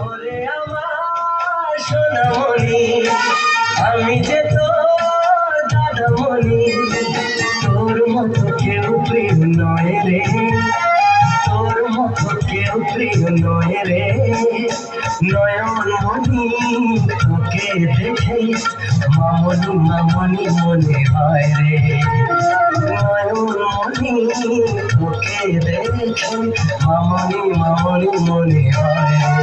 ওরে আমার সোনামণি, আমি যে তোর দাদামণি, তোর মতো কেউ প্রিয় নয় রে, তোর মতো কেউ প্রিয় নয় রে। নয়নমণি তোকে দেখে মামনি মামনি মনে হয় রে, নয়নমণি তোকে দেখে মামনি মামনি মনে হয় রে।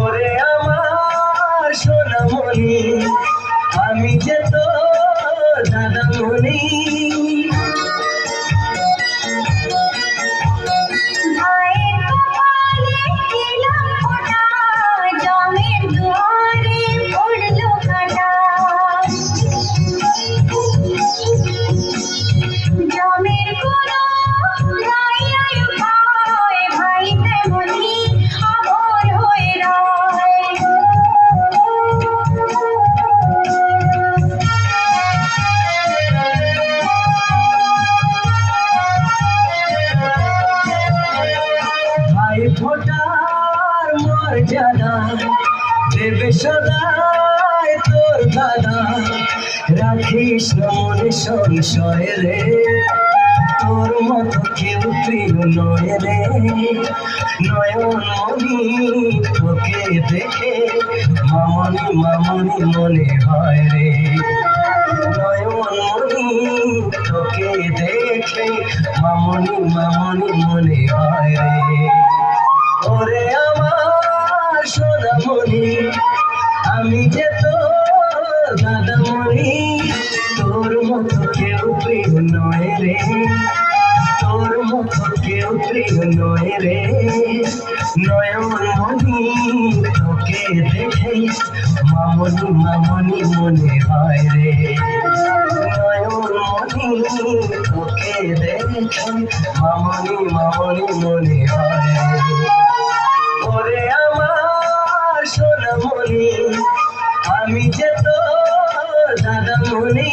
ওরে আমার সোনামণি, আমি যে তোর দাদামণি। ফোটার মর্যাদা দেবে সদাই তোর দাদা, রাখিস মনে সংশয় রে, তোর মতো কেউ প্রিয় নয় রে। নয়নমণি তোকে দেখে মামনি মামনি মনে হয় রে, নয়নমণি তোকে দেখে মামনি মামনি মনে হয় রে। ওরে আমার সোনামণি, আমি যে তোর দাদামণি, তোর মতো কেউ প্রিয় নয় রে, তোর মতো কেউ প্রিয় নয় রে। নয়নমণি তোকে দেখে মামনি মামনি মনে হয় রে, নয়নমণি তোকে দেখে মামনি মামনি মনে হয় রে। ওরে আমার সোনামণি, আমি যে তোর দাদামণি।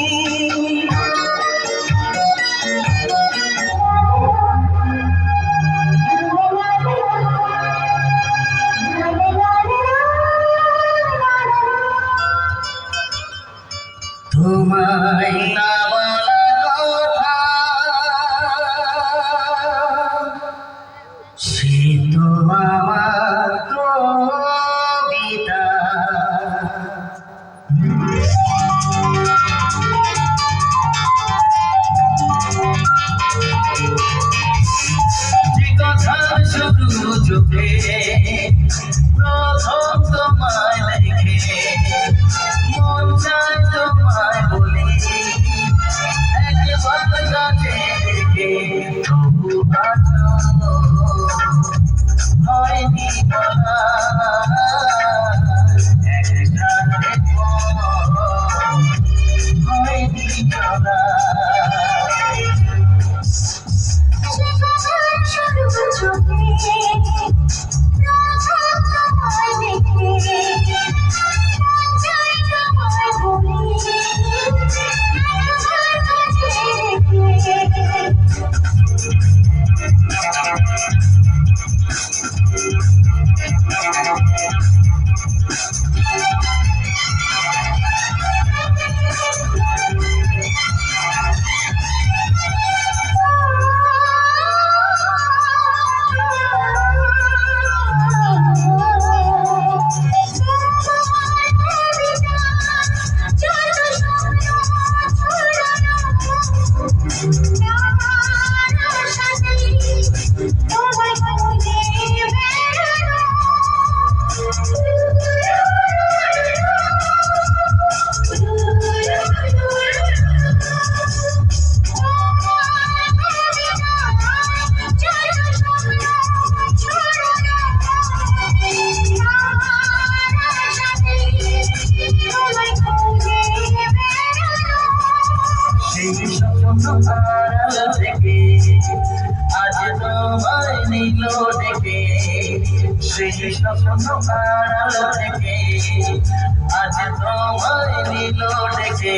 তোমায় না বলা কথা সে তো আমার কবিতা, যে কথা শুধু চোখে প্রথম তোমায় দেখে মন চায় তোমায় বলে, একবার কাছে দেখে তবু হয়নি বলা, একসাথে হয়নি বলা। আড়াল থেকে আজ তোমায় নিল ডেকে, সেই স্বপ্ন আড়াল থেকে আজ তোমায় নিল ডেকে।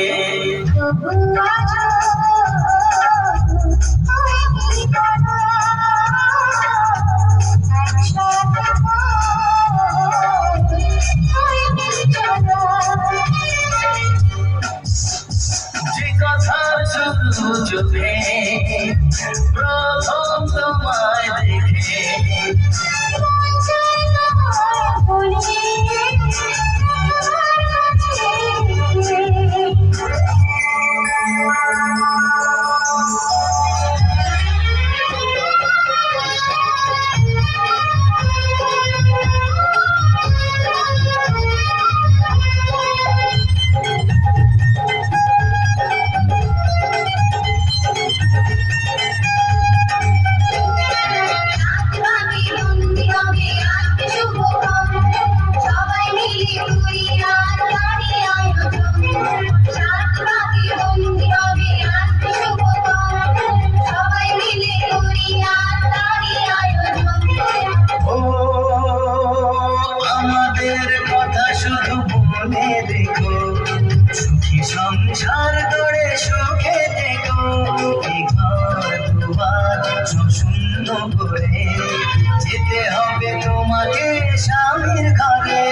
স্বামীর ঘরে।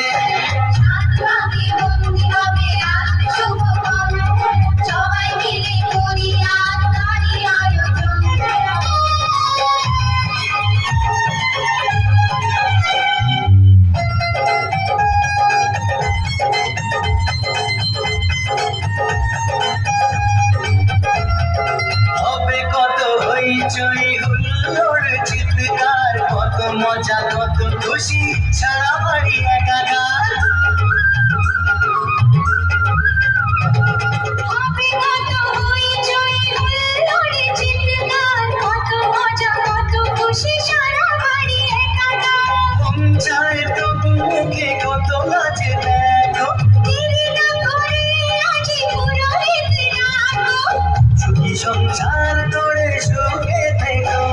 সবাই মিলে করি আজ তারই আয়োজন। হবে কত হইচই হুল্লোড় চিৎকার, কত মজা কত খুশি সারা বাড়ি একাকার। হবে কত হইচই হুল্লোড় চিৎকার, কত মজা কত খুশি সারা বাড়ি একাকার। পৌঁছায় তবু মুখে কত লাজে দেখো, দেরি না করে আজি পুরোহিত ডাকো। সুখী সংসার তোরে সুখে থেকো।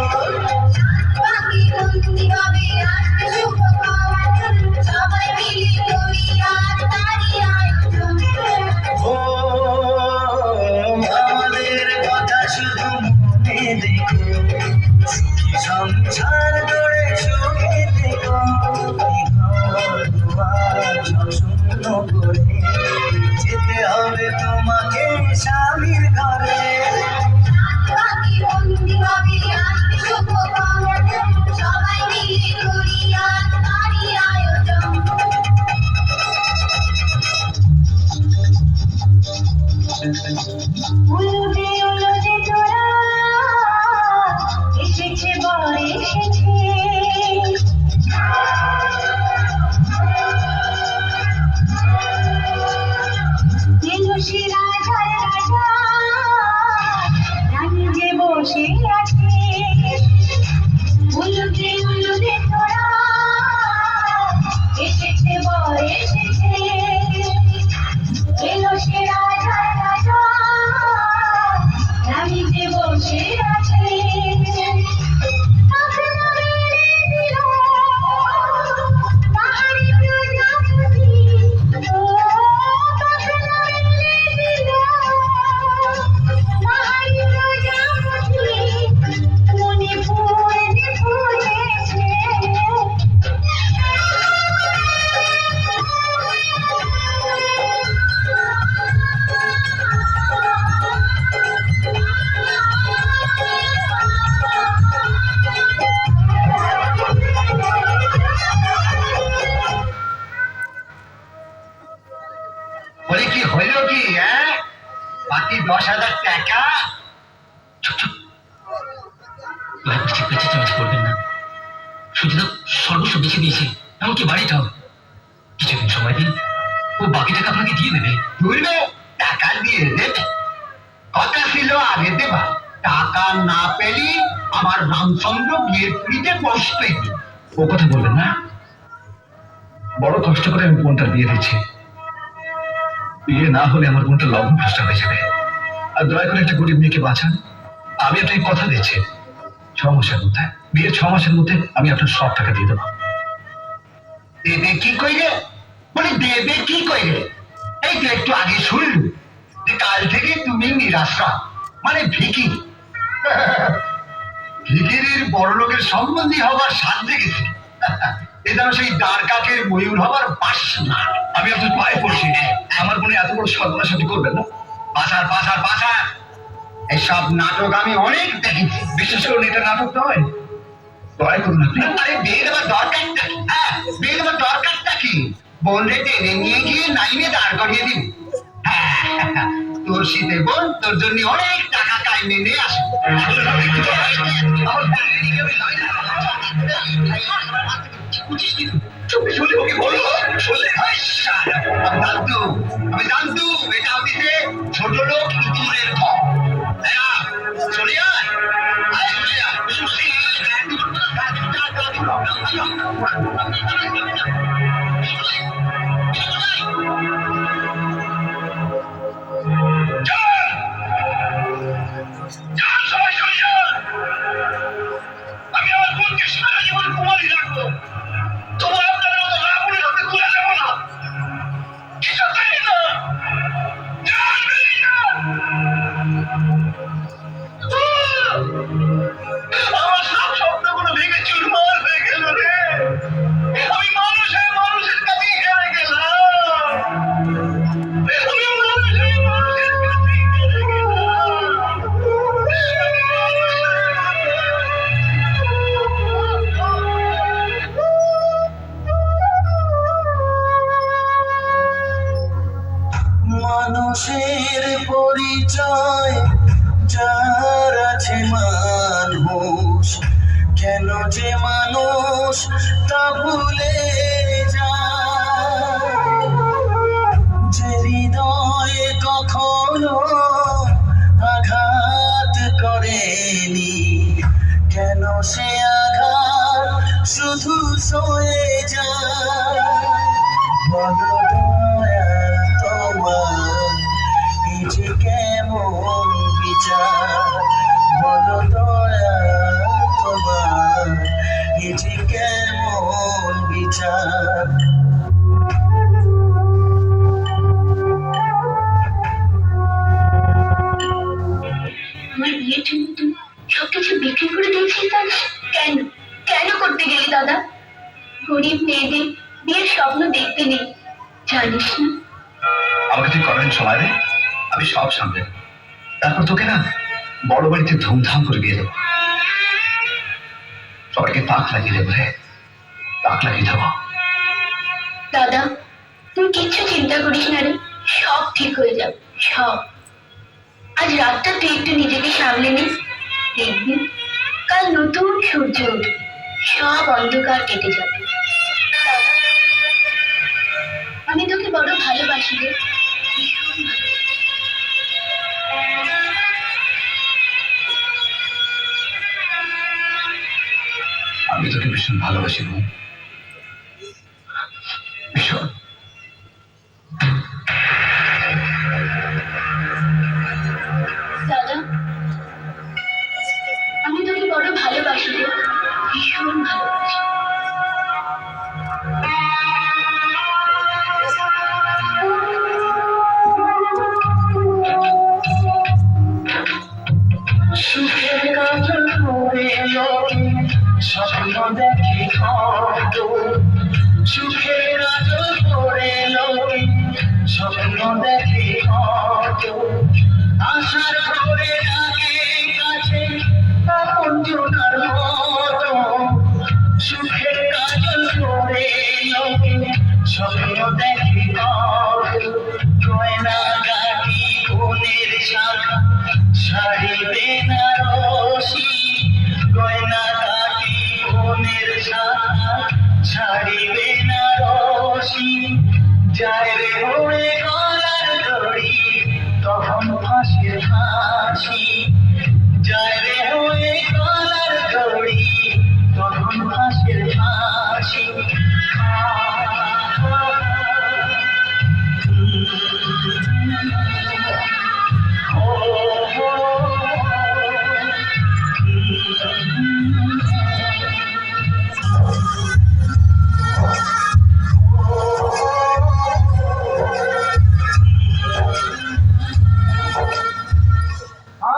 বাকি বন্দি হবে আজকে শুভক্ষণ, সবাই মিলে করি আজ তারই আয়োজন। ও আমাদের কথা শুধু মনে দেখো, সুখী সংসার তোরে সুখে থেকো। ঘর দুয়ার সব শূন্য করে যেতে হবে তোমাকে স্বামীর ঘরে। বাকি বন্দি হবে আজকে শুভক্ষণ, সবাই মিলে করি আজ তারই আয়োজন। উলুদে উলুদে তোরা এসেছে বর এসেছে। এলো সে রাজার রাজা, রানী যে বসে আছে। উলুদে উলুদে তোরা এসেছে বর এসেছে। এলো সে রাজার রাজা, রানী যে বসে আছে। পাখনা মেলে দিল পাহাড়ি প্রজাপতি, ও পাখনা মেলে দিল পাহাড়ি প্রজাপতি। মনে ফুলে ফুলেছে। বলে কি হইল কি? বাকি 10,000 টাকা। করবেন না, সুচিতা সর্বস্ব বেছে দিয়েছে, এমনকি বাড়িটাও। কিছুদিন সময় দিন, ও বাকি টাকা আপনাকে দিয়ে দেবে। বুঝলে, টাকা দিয়ে দেবে? কথা ছিল আগে দেবা, টাকা না পেলি আমার রামচন্দ্র বিয়ের পিড়িতে বসবে। ও কথা বলবেন না, বড় কষ্ট করে আমি বোনটা দিয়ে দিচ্ছি। বিয়ে না হলে আমার বোনটা লগ্ন ভ্রষ্ট হয়ে যাবে। আর দয়া করে একটা গরিব মেয়েকে বাঁচান। আমি আপনাকে কথা দিচ্ছি, 6 মাসের মধ্যে, বিয়ের 6 মাসের মধ্যে আমি আপনার সব টাকা দিয়ে দেবো। দেবে কি কইরে? বলে দেবে কি কইরে? এই তো একটু আগে শুনলু যে কাল থেকে তুমি নিরাশ্রয়, মানে ভিকি। ভিকিরির বড় লোকের সম্বন্ধী হবার স্বাদ দেখেছি। এটা সেই দ্বারকাকের ময়ূর হবার বাসনা। আমি আপনার পায়ে পড়ছি, আমার বোনে এত বড় সর্বনাশ আপনি করবেন না। পাশার পাশার পাশার এইসব নাটক আমি অনেক দেখেছি। বিশেষ করে এটা নাটক নয়, দয়া করুন আপনি। আরে বিয়ে দেওয়ার দরকারটা কি? বিয়ে দেওয়ার দরকারটা কি? বোনরে টেনে নিয়ে গিয়ে নাইনে দাঁড় করিয়ে দিন। তোর শীতে বোন তোর জন্য অনেক টাকা কাইনে নিয়ে আসবে। আমি জানতু এটা অফিসে ছোট লোক ইঁদুরের ঘর। চলে আয়, আমি আমার বোনকে সারা জীবন কুমারী রাখবো। তবু আপনাদের মতো রাবণের হাতে তুলে দেবো না। কিছুতেই না। আমার সব স্বপ্নগুলো ভেঙে চুরমার হয়ে গেল রে। আমি মানুষের চায় যার আছে মানুষ, কেন যে মানুষ তা ভুলে যায়। যে হৃদয়ে কখনো আঘাত করেনি, কেন সে আঘাত শুধু সয়ে যায়। বলো দয়া তোমার এই যে কেমন বিচার, বলো দয়া তোমার এই যে কেমন বিচার। আমার বিয়ের জন্য তুই সবকিছু বিক্রি করে দিয়েছিস দাদা? কেন কেন করতে গেলি দাদা? গরিব মেয়েদের বিয়ের স্বপ্ন দেখতে নেই, জানিস না? আমাকে তুই করেন সময় রে, আমি সব সামলে তারপর তোকে না বড় বাড়িতে ধুমধাম করে বিয়ে দেবো। সবাইকে তাক লাগিয়ে দেবো রে, তাক লাগিয়ে দেবো। দাদা তুই কিচ্ছু চিন্তা করিস না রে, সব ঠিক হয়ে যাবে সব। আজ রাতটা তুই একটু নিজেকে সামলে নিস, দেখবি কাল নতুন সূর্য উঠবে, সব অন্ধকার কেটে যাবে। দাদা, আমি তোকে বড় ভালোবাসি রে, ভীষণ ভালোবাসি। আমি তোকে ভীষণ ভালোবাসি বোন, ভীষণ। দাদা আমি তোকে বড় ভালোবাসি রে, ভীষণ ভালোবাসি। সুখের কাজল করে স্বপ্ন দেখি কত, সুখের কাজল করে স্বপ্ন দেখি কত, আশার করে ডাকে কাছে আপনজনার মতো। সুখের কাজল করে স্বপ্ন দেখি কত, গয়না গাটি বোনের শাখা শাড়ি বেনারসি, গয়না গাটি বোনের শাখা শাড়ি বেনারসি, যায় রে হয়ে গলার দড়ি তখন ফাঁসির ফাঁসি, যায় রে হয়ে গলার দড়ি তখন ফাঁসির ফাঁসি।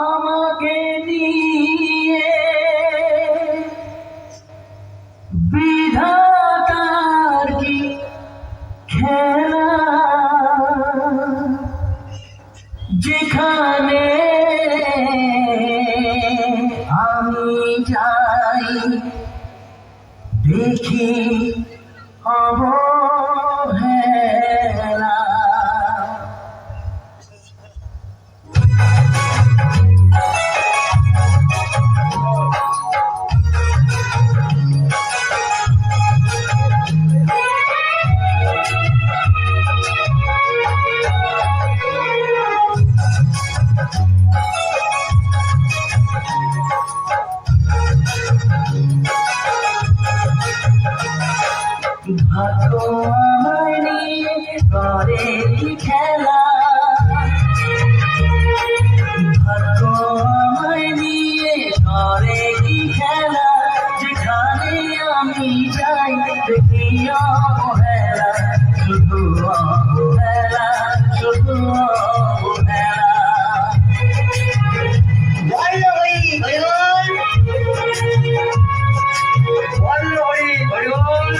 আমাকে নিয়ে বিধাতার কি খেলা, যেখানে আমি যাই দেখি অবহেলা। ভাগ্য আমায় নিয়ে করে কি খেলা, ভাগ্য আমায় নিয়ে করে কি খেলা, যেখানে আমি যাই দেখি অবহেলা, শুধু অবহেলা, শুধু অবহেলা। বল্লভী হরিবল, বল্লভী হরিবল।